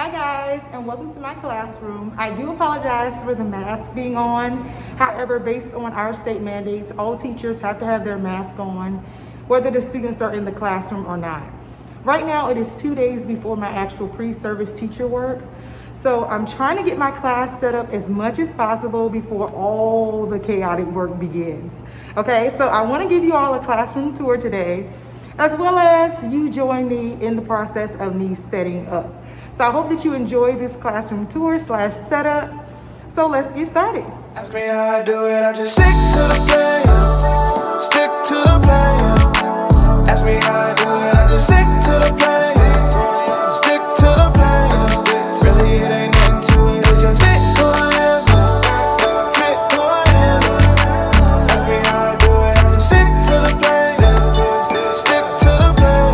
Hi guys, and welcome to my classroom. I do apologize for the mask being on. However, based on our state mandates, all teachers have to have their mask on, whether the students are in the classroom or not. Right now, it is 2 days before my actual pre-service teacher work. So I'm trying to get my class set up as much as possible before all the chaotic work begins. Okay, so I want to give you all a classroom tour today, as well as you join me in the process of me setting up. So I hope that you enjoy this classroom tour / setup. So let's get started. Ask me how I do it, I just stick to the plan. Stick to the plan. Ask me how I do it, I just stick to the plan. Stick to the plan. Really, it ain't nothing to it, it just fit who I am. Fit who I am. Ask me how I do it, I just stick to the plan. Stick to the plan.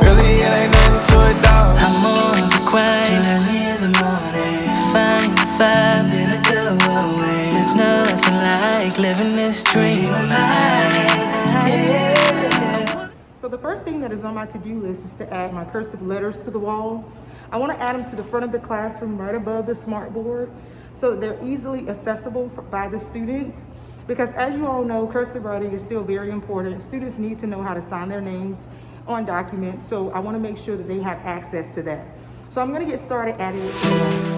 Really, it ain't nothing to it, dog. I'm on the grind early in the morning. 5 then I go away. There's nothing like living this dream of mine. So the first thing that is on my to-do list is to add my cursive letters to the wall. I want to add them to the front of the classroom right above the smart board so that they're easily accessible by the students. Because as you all know, cursive writing is still very important. Students need to know how to sign their names on documents, so I want to make sure that they have access to that. So I'm going to get started adding it to the wall.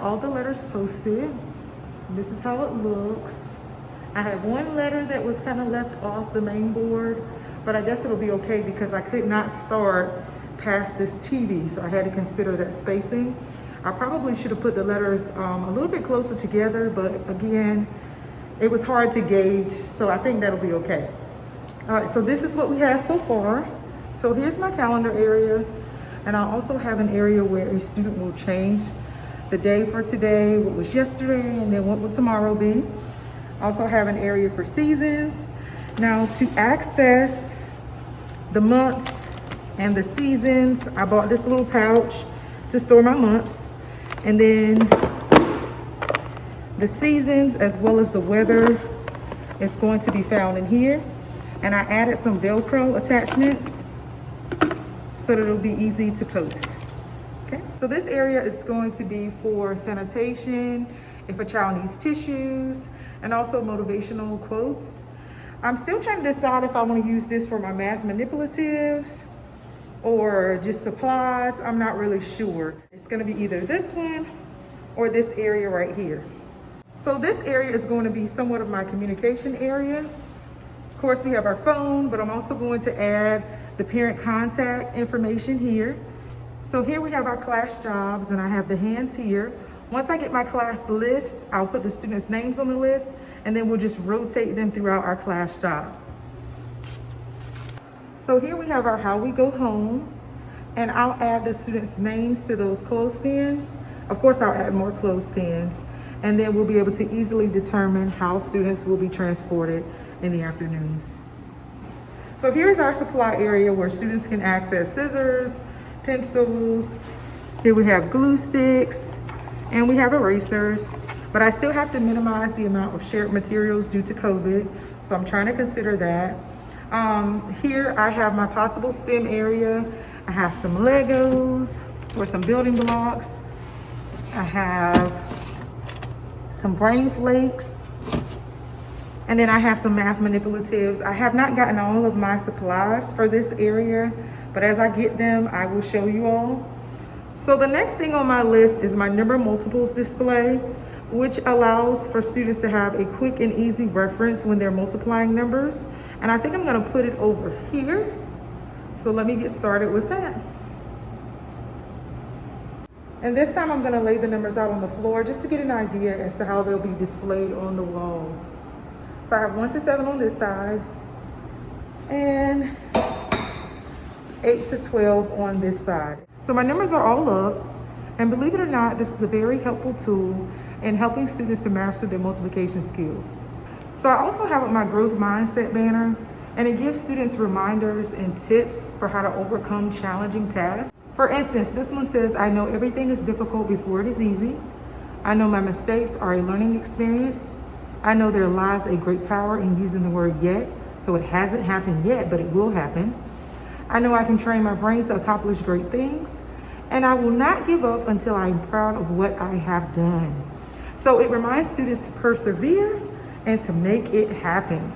All the letters posted. This is how it looks. I have one letter that was kind of left off the main board, but I guess it'll be okay because I could not start past this TV, so I had to consider that spacing. I probably should have put the letters a little bit closer together, but again, it was hard to gauge, so I think that'll be okay. All right, so this is what we have so far. So here's my calendar area, and I also have an area where a student will change the day for today, what was yesterday, and then what will tomorrow be. I also have an area for seasons. Now to access the months and the seasons, I bought this little pouch to store my months, and then the seasons as well as the weather is going to be found in here. And I added some Velcro attachments so that it'll be easy to post. So this area is going to be for sanitation, if a child needs tissues, and also motivational quotes. I'm still trying to decide if I want to use this for my math manipulatives or just supplies. I'm not really sure. It's going to be either this one or this area right here. So this area is going to be somewhat of my communication area. Of course, we have our phone, but I'm also going to add the parent contact information here. So here we have our class jobs, and I have the hands here. Once I get my class list, I'll put the students' names on the list, and then we'll just rotate them throughout our class jobs. So here we have our how we go home, and I'll add the students' names to those clothespins. Of course, I'll add more clothespins, and then we'll be able to easily determine how students will be transported in the afternoons. So here's our supply area where students can access scissors, pencils. Here we have glue sticks, and we have erasers, but I still have to minimize the amount of shared materials due to COVID, so I'm trying to consider that. Here I have my possible STEM area. I have some Legos or some building blocks. I have some brain flakes, and then I have some math manipulatives. I have not gotten all of my supplies for this area, but as I get them, I will show you all. So the next thing on my list is my number multiples display, which allows for students to have a quick and easy reference when they're multiplying numbers. And I think I'm gonna put it over here. So let me get started with that. And this time I'm gonna lay the numbers out on the floor just to get an idea as to how they'll be displayed on the wall. So I have 1 to 7 on this side, and 8 to 12 on this side. So my numbers are all up, and believe it or not, this is a very helpful tool in helping students to master their multiplication skills. So I also have my growth mindset banner, and it gives students reminders and tips for how to overcome challenging tasks. For instance, this one says, I know everything is difficult before it is easy. I know my mistakes are a learning experience. I know there lies a great power in using the word yet, so it hasn't happened yet, but it will happen. I know I can train my brain to accomplish great things, and I will not give up until I'm proud of what I have done. So it reminds students to persevere and to make it happen.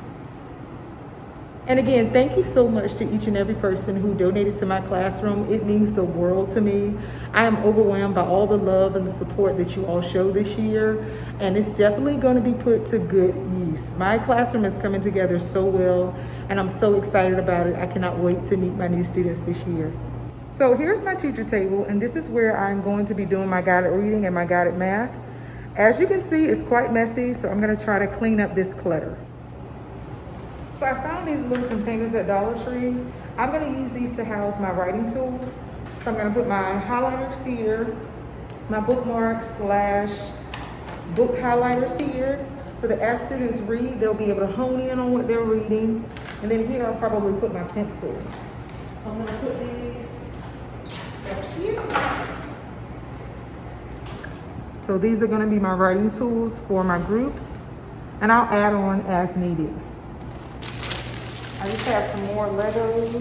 And again, thank you so much to each and every person who donated to my classroom. It means the world to me. I am overwhelmed by all the love and the support that you all show this year, and it's definitely going to be put to good use. My classroom is coming together so well, and I'm so excited about it. I cannot wait to meet my new students this year. So here's my teacher table, and this is where I'm going to be doing my guided reading and my guided math. As you can see, it's quite messy, so I'm going to try to clean up this clutter. So I found these little containers at Dollar Tree. I'm going to use these to house my writing tools. So I'm going to put my highlighters here, my bookmarks / book highlighters here, so that as students read, they'll be able to hone in on what they're reading. And then here I'll probably put my pencils. So I'm going to put these back here. So these are going to be my writing tools for my groups, and I'll add on as needed. I just have some more Legos,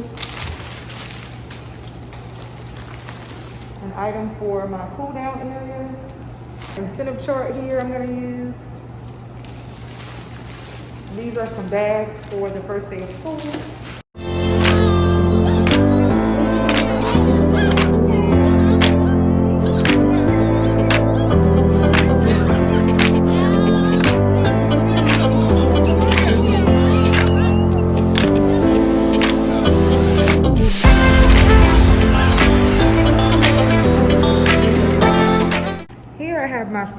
an item for my cool down area, incentive chart here I'm going to use. These are some bags for the first day of school.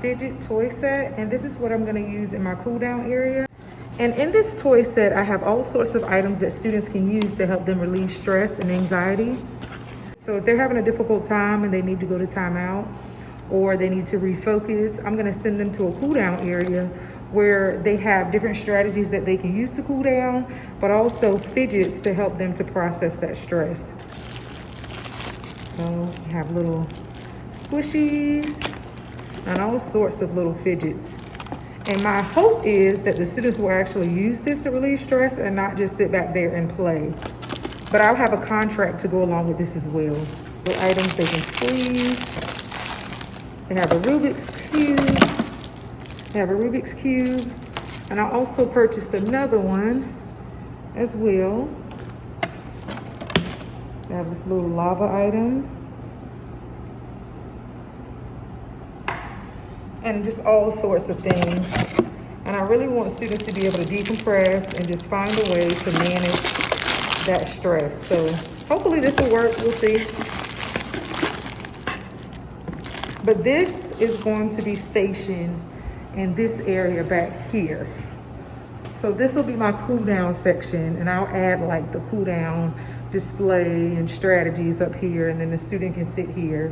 Fidget toy set, and this is what I'm going to use in my cool down area. And in this toy set, I have all sorts of items that students can use to help them relieve stress and anxiety. So if they're having a difficult time and they need to go to timeout or they need to refocus, I'm going to send them to a cool down area where they have different strategies that they can use to cool down, but also fidgets to help them to process that stress. So you have little squishies and all sorts of little fidgets. And my hope is that the students will actually use this to relieve stress and not just sit back there and play. But I'll have a contract to go along with this as well. The items they can squeeze. They have a Rubik's Cube. And I also purchased another one as well. They have this little lava item. And just all sorts of things. And I really want students to be able to decompress and just find a way to manage that stress. So hopefully this will work, we'll see. But this is going to be stationed in this area back here. So this will be my cool down section, and I'll add like the cool down display and strategies up here, and then the student can sit here.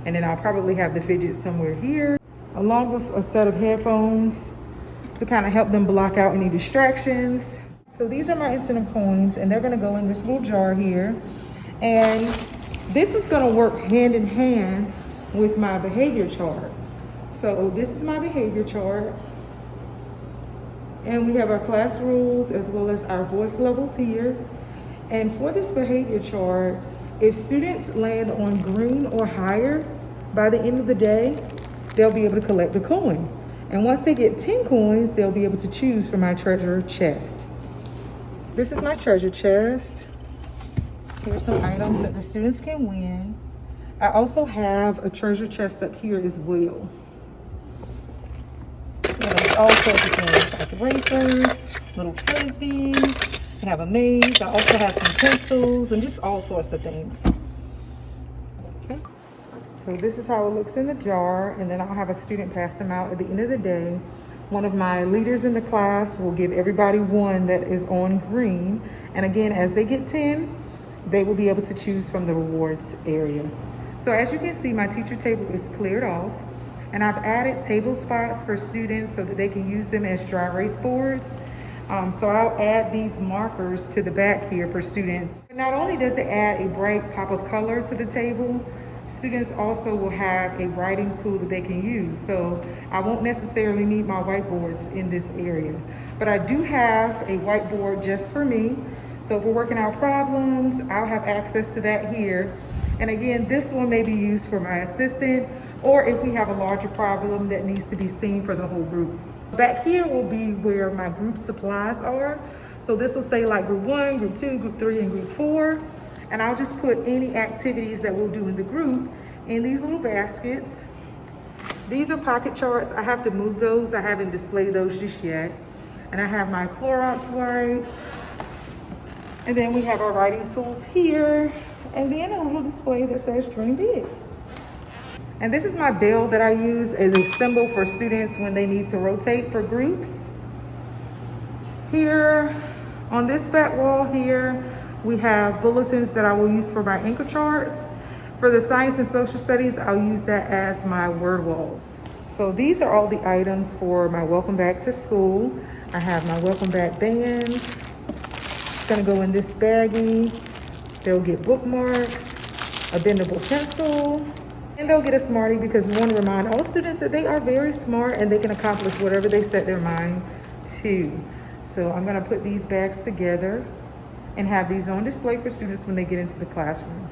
And then I'll probably have the fidgets somewhere here, along with a set of headphones to kind of help them block out any distractions. So these are my incentive coins, and they're gonna go in this little jar here. And this is gonna work hand in hand with my behavior chart. So this is my behavior chart. And we have our class rules as well as our voice levels here. And for this behavior chart, if students land on green or higher by the end of the day, they'll be able to collect a coin. And once they get 10 coins, they'll be able to choose from my treasure chest. This is my treasure chest. Here's some items that the students can win. I also have a treasure chest up here as well. All sorts of things, like erasers, little frisbees. I have a maze. I also have some pencils and just all sorts of things. Okay. So this is how it looks in the jar, and then I'll have a student pass them out at the end of the day. One of my leaders in the class will give everybody one that is on green. And again, as they get 10, they will be able to choose from the rewards area. So as you can see, my teacher table is cleared off, and I've added table spots for students so that they can use them as dry erase boards. So I'll add these markers to the back here for students. Not only does it add a bright pop of color to the table, students also will have a writing tool that they can use. So I won't necessarily need my whiteboards in this area, but I do have a whiteboard just for me. So if we're working out problems, I'll have access to that here. And again, this one may be used for my assistant, or if we have a larger problem that needs to be seen for the whole group. Back here will be where my group supplies are. So this will say like group 1, group 2, group 3, and group 4. And I'll just put any activities that we'll do in the group in these little baskets. These are pocket charts. I have to move those. I haven't displayed those just yet. And I have my Clorox wipes. And then we have our writing tools here. And then a little display that says Dream Big. And this is my bell that I use as a symbol for students when they need to rotate for groups. Here on this back wall here, we have bulletins that I will use for my anchor charts. For the science and social studies, I'll use that as my word wall. So these are all the items for my welcome back to school. I have my welcome back bands. It's gonna go in this baggie. They'll get bookmarks, a bendable pencil, and they'll get a Smartie because we want to remind all students that they are very smart and they can accomplish whatever they set their mind to. So I'm going to put these bags together and have these on display for students when they get into the classroom.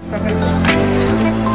So I'm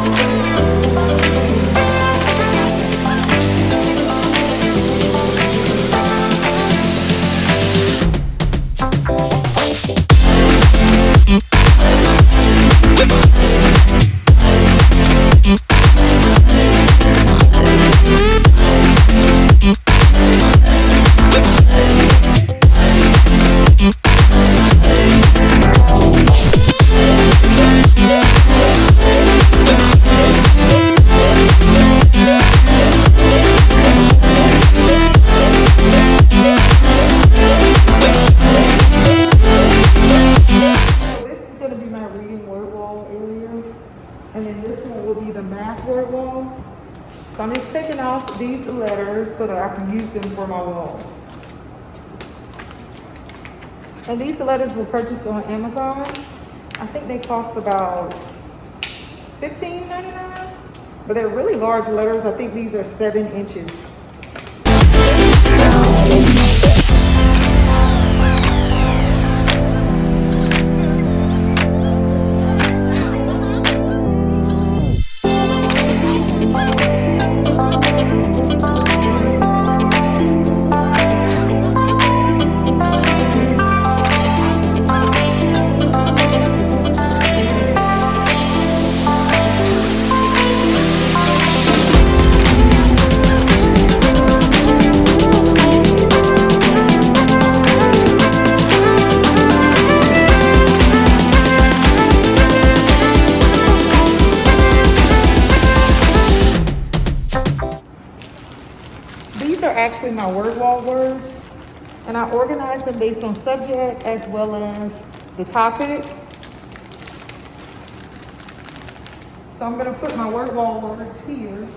I'm just taking off these letters so that I can use them for my wall. And these letters were purchased on Amazon. I think they cost about $15.99, but they're really large letters. I think these are 7 inches. Actually my word wall words, and I organize them based on subject as well as the topic. So I'm going to put my word wall words here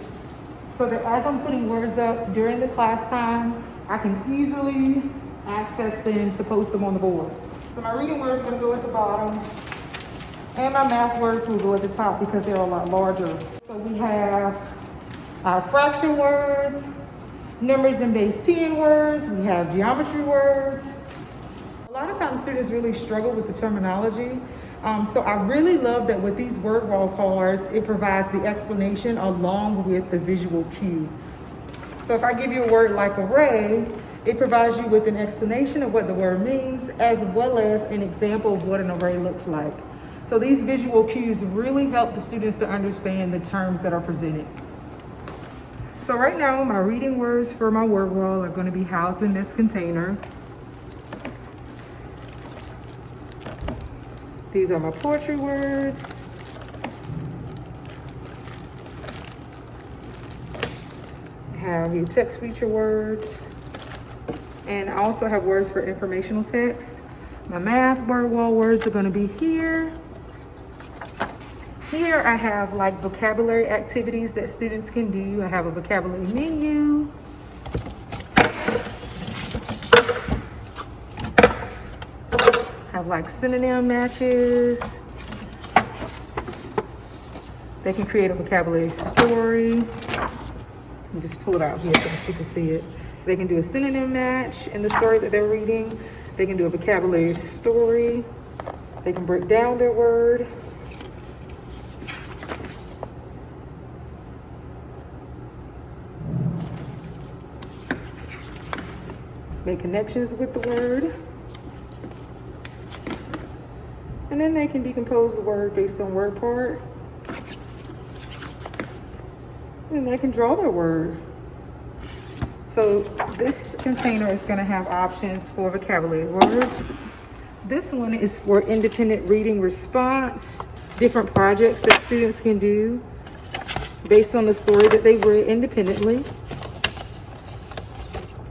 so that as I'm putting words up during the class time, I can easily access them to post them on the board. So my reading words are going to go at the bottom, and my math words will go at the top because they're a lot larger. So we have our fraction words, numbers and base 10 words, we have geometry words. A lot of times students really struggle with the terminology. So I really love that with these word wall cards, it provides the explanation along with the visual cue. So if I give you a word like array, it provides you with an explanation of what the word means, as well as an example of what an array looks like. So these visual cues really help the students to understand the terms that are presented. So right now, my reading words for my word wall are going to be housed in this container. These are my poetry words. I have your text feature words. And I also have words for informational text. My math word wall words are going to be here. Here I have like vocabulary activities that students can do. I have a vocabulary menu. Have like synonym matches. They can create a vocabulary story. Let me just pull it out here so that you can see it. So they can do a synonym match in the story that they're reading. They can do a vocabulary story. They can break down their word. Make connections with the word. And then they can decompose the word based on word part. And they can draw their word. So this container is going to have options for vocabulary words. This one is for independent reading response, different projects that students can do based on the story that they read independently.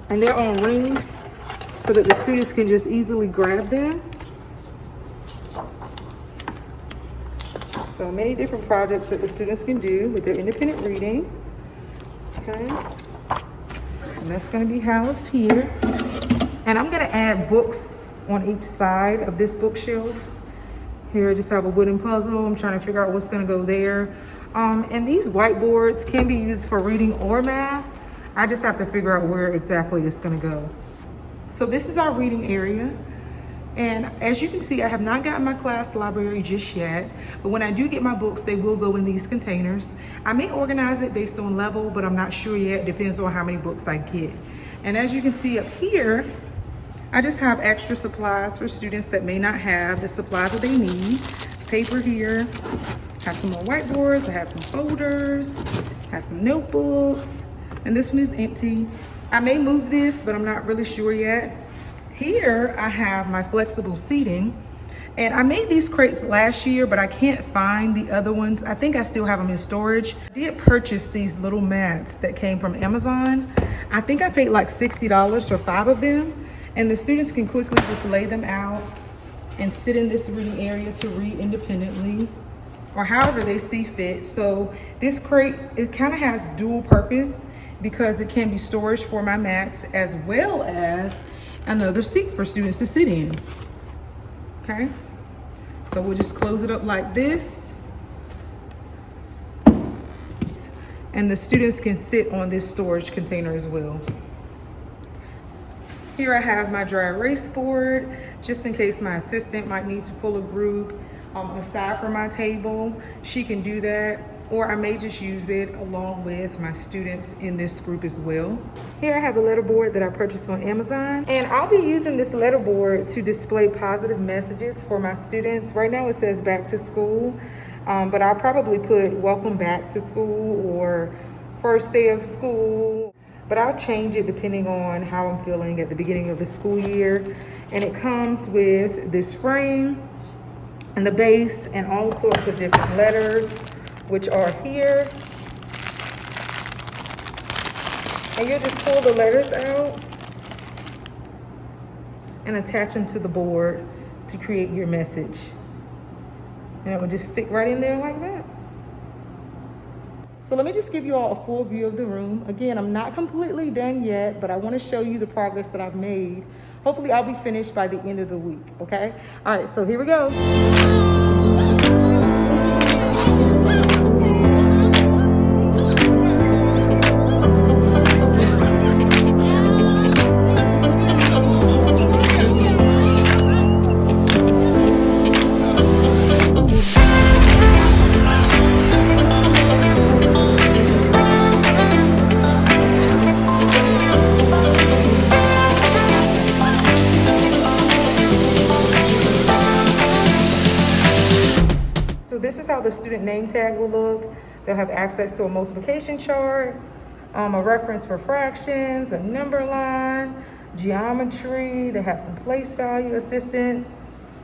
And they're on rings so that the students can just easily grab them. So many different projects that the students can do with their independent reading. Okay. And that's going to be housed here. And I'm going to add books on each side of this bookshelf. Here I just have a wooden puzzle. I'm trying to figure out what's going to go there. And these whiteboards can be used for reading or math. I just have to figure out where exactly it's going to go. So this is our reading area. And as you can see, I have not gotten my class library just yet, but when I do get my books, they will go in these containers. I may organize it based on level, but I'm not sure yet. It depends on how many books I get. And as you can see up here, I just have extra supplies for students that may not have the supplies that they need. Paper here, have some more whiteboards, I have some folders, have some notebooks, and this one is empty. I may move this, but I'm not really sure yet. Here I have my flexible seating, and I made these crates last year, but I can't find the other ones. I think I still have them in storage. I did purchase these little mats that came from Amazon. I think I paid like $60 for 5 of them, and the students can quickly just lay them out and sit in this reading area to read independently, or however they see fit. So this crate, it kind of has dual purpose because it can be storage for my mats as well as another seat for students to sit in. Okay, so we'll just close it up like this, and the students can sit on this storage container as well. Here I have my dry erase board, just in case my assistant might need to pull a group aside from my table. She can do that, or I may just use it along with my students in this group as well. Here I have a letter board that I purchased on Amazon, and I'll be using this letter board to display positive messages for my students. Right now it says back to school, but I'll probably put welcome back to school or first day of school, but I'll change it depending on how I'm feeling at the beginning of the school year. And it comes with this frame and the base and all sorts of different letters, which are here. And you'll just pull the letters out and attach them to the board to create your message. And it will just stick right in there like that. So let me just give you all a full view of the room. Again, I'm not completely done yet, but I want to show you the progress that I've made. Hopefully I'll be finished by the end of the week, okay? All right, so here we go. This is how the student name tag will look. They'll have access to a multiplication chart, a reference for fractions, a number line, geometry. They have some place value assistance,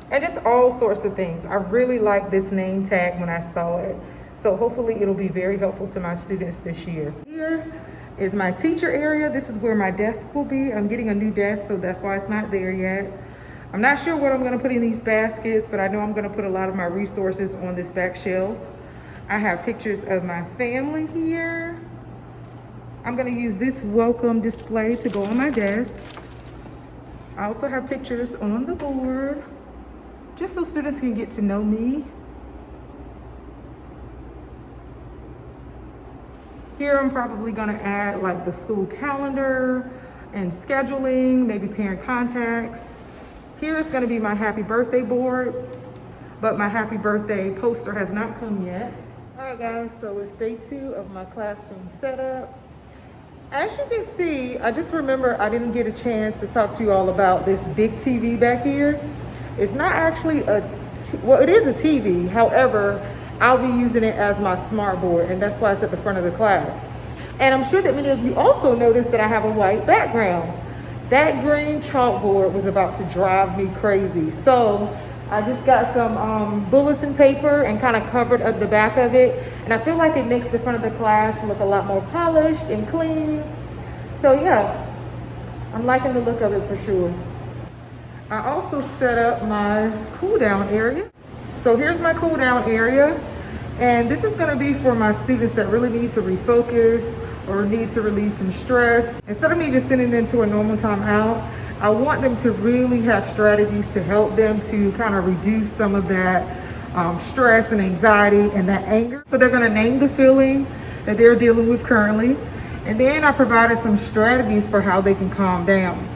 and just all sorts of things. I really like this name tag when I saw it. So hopefully it'll be very helpful to my students this year. Here is my teacher area. This is where my desk will be. I'm getting a new desk, so that's why it's not there yet. I'm not sure what I'm gonna put in these baskets, but I know I'm gonna put a lot of my resources on this back shelf. I have pictures of my family here. I'm gonna use this welcome display to go on my desk. I also have pictures on the board, just so students can get to know me. Here I'm probably gonna add like the school calendar and scheduling, maybe parent contacts. Here's gonna be my happy birthday board, but my happy birthday poster has not come yet. All right guys, so it's day 2 of my classroom setup. As you can see, I just remember I didn't get a chance to talk to you all about this big TV back here. It's not actually well, it is a TV. However, I'll be using it as my smart board, and that's why it's at the front of the class. And I'm sure that many of you also noticed that I have a white background. That green chalkboard was about to drive me crazy. So I just got some bulletin paper and kind of covered up the back of it. And I feel like it makes the front of the class look a lot more polished and clean. So yeah, I'm liking the look of it for sure. I also set up my cool down area. So here's my cool down area. And this is gonna be for my students that really need to refocus or need to relieve some stress. Instead of me just sending them to a normal time out, I want them to really have strategies to help them to kind of reduce some of that stress and anxiety and that anger. So they're gonna name the feeling that they're dealing with currently. And then I provided some strategies for how they can calm down.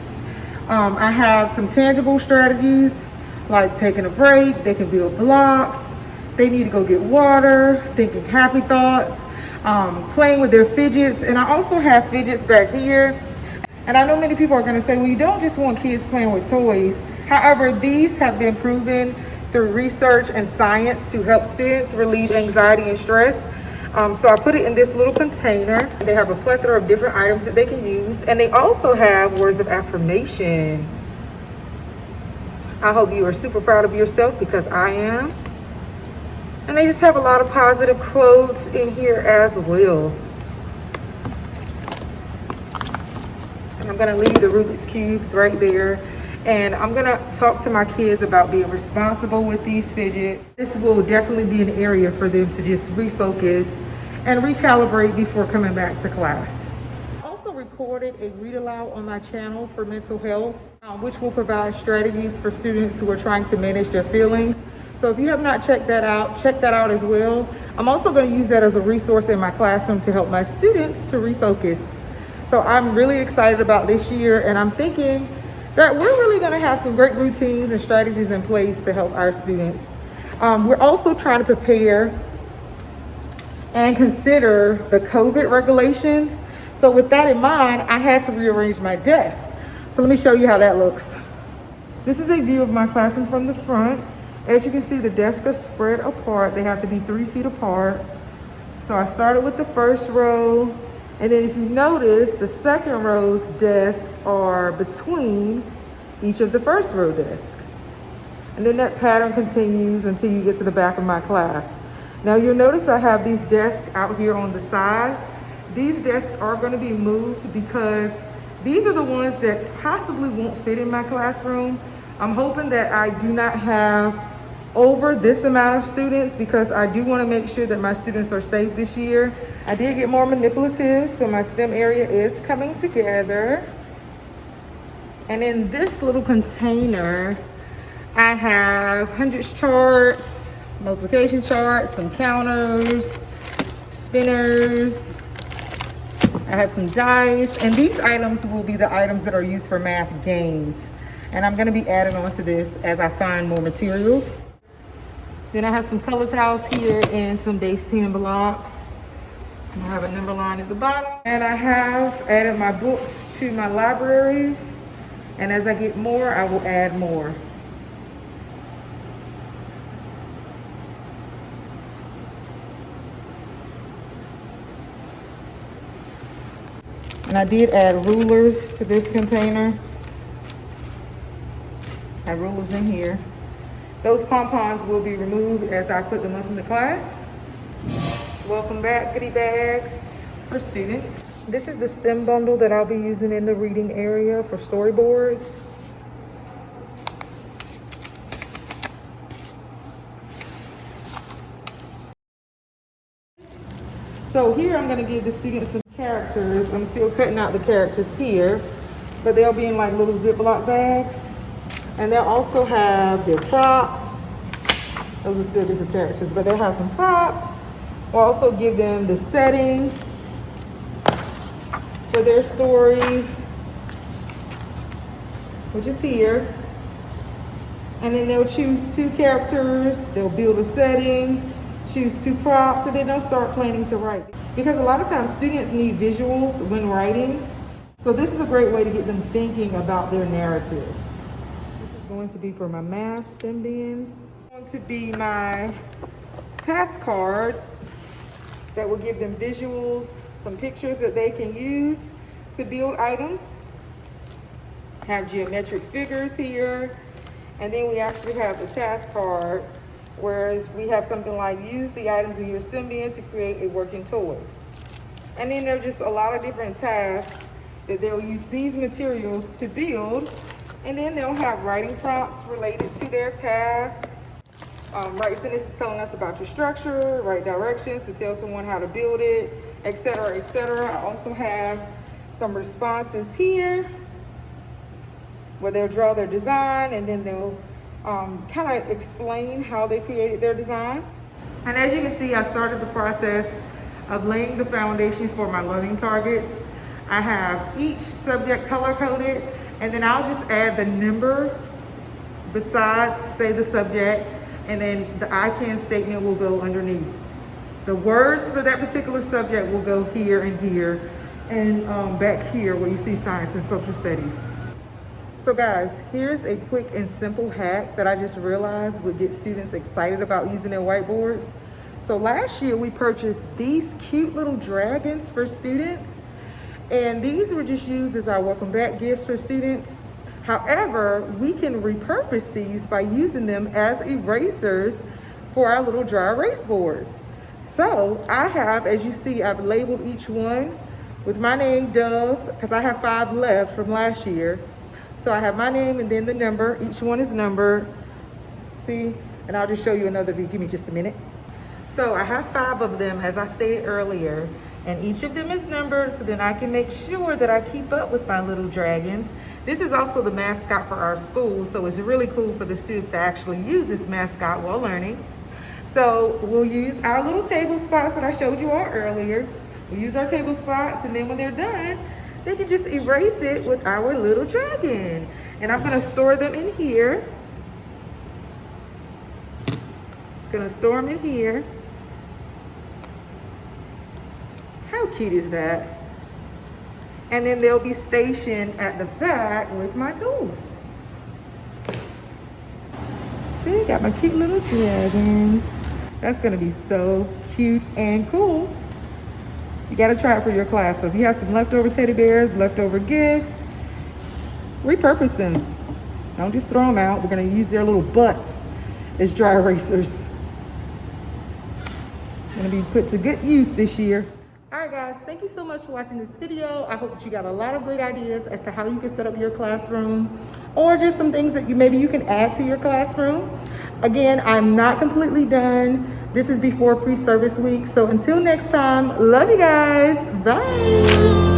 I have some tangible strategies like taking a break, they can build blocks, they need to go get water, thinking happy thoughts, playing with their fidgets. And I also have fidgets back here. And I know many people are gonna say, well, you don't just want kids playing with toys. However, these have been proven through research and science to help students relieve anxiety and stress. So I put it in this little container. They have a plethora of different items that they can use. And they also have words of affirmation. I hope you are super proud of yourself, because I am. And they just have a lot of positive quotes in here as well. And I'm gonna leave the Rubik's Cubes right there. And I'm gonna talk to my kids about being responsible with these fidgets. This will definitely be an area for them to just refocus and recalibrate before coming back to class. I also recorded a read aloud on my channel for mental health, which will provide strategies for students who are trying to manage their feelings. So if you have not checked that out, check that out as well. I'm also going to use that as a resource in my classroom to help my students to refocus. So I'm really excited about this year, and I'm thinking that we're really going to have some great routines and strategies in place to help our students. We're also trying to prepare and consider the COVID regulations. So with that in mind, I had to rearrange my desk. So let me show you how that looks. This is a view of my classroom from the front. As you can see, the desks are spread apart. They have to be 3 feet apart. So I started with the first row. And then if you notice, the second row's desks are between each of the first row desks. And then that pattern continues until you get to the back of my class. Now you'll notice I have these desks out here on the side. These desks are going to be moved because these are the ones that possibly won't fit in my classroom. I'm hoping that I do not have over this amount of students, because I do want to make sure that my students are safe this year. I did get more manipulative, so my STEM area is coming together. And in this little container, I have hundreds charts, multiplication charts, some counters, spinners. I have some dice, and these items will be the items that are used for math games. And I'm going to be adding on to this as I find more materials. Then I have some color tiles here and some base 10 blocks. I have a number line at the bottom. And I have added my books to my library. And as I get more, I will add more. And I did add rulers to this container. I have rulers in here. Those pom-poms will be removed as I put them up in the class. Welcome back, goodie bags for students. This is the STEM bundle that I'll be using in the reading area for storyboards. So here I'm going to give the students some characters. I'm still cutting out the characters here, but they'll be in like little Ziploc bags. And they'll also have their props. Those are still different characters, but they'll have some props. We'll also give them the setting for their story, which is here. And then they'll choose 2 characters, they'll build a setting, choose 2 props, and then they'll start planning to write. Because a lot of times students need visuals when writing. So this is a great way to get them thinking about their narrative. This is going to be for my math STEM bins. Going to be my task cards that will give them visuals, some pictures that they can use to build items. Have geometric figures here. And then we actually have the task card, whereas we have something like use the items in your STEM bin to create a working toy. And then there are just a lot of different tasks that they'll use these materials to build. And then they'll have writing prompts related to their task. RetroVison is telling us about your structure, right directions to tell someone how to build it, etc., etc. I also have some responses here where they'll draw their design and then they'll kind of explain how they created their design. And as you can see, I started the process of laying the foundation for my learning targets. I have each subject color-coded, and then I'll just add the number beside, say, the subject, and then the I can statement will go underneath. The words for that particular subject will go here and here, and back here where you see science and social studies. So guys, here's a quick and simple hack that I just realized would get students excited about using their whiteboards. So last year we purchased these cute little dragons for students, and these were just used as our welcome back gifts for students. However, we can repurpose these by using them as erasers for our little dry erase boards. So I have, as you see, I've labeled each one with my name, Dove, because I have 5 left from last year. So I have my name and then the number. Each one is numbered. See, and I'll just show you another view. Give me just a minute. So I have 5 of them, as I stated earlier, and each of them is numbered so then I can make sure that I keep up with my little dragons. This is also the mascot for our school, so it's really cool for the students to actually use this mascot while learning. So we'll use our little table spots that I showed you all earlier. We'll use our table spots, and then when they're done, they can just erase it with our little dragon. And I'm gonna store them in here. It's gonna store them in here. How cute is that? And then they'll be stationed at the back with my tools. See, got my cute little dragons. That's gonna be so cute and cool. You gotta try it for your class. So if you have some leftover teddy bears, leftover gifts, repurpose them. Don't just throw them out. We're gonna use their little butts as dry erasers. Gonna be put to good use this year. All right guys, thank you so much for watching this video. I hope that you got a lot of great ideas as to how you can set up your classroom, or just some things that maybe you can add to your classroom. Again, I'm not completely done. This is before pre-service week. So until next time, love you guys. Bye.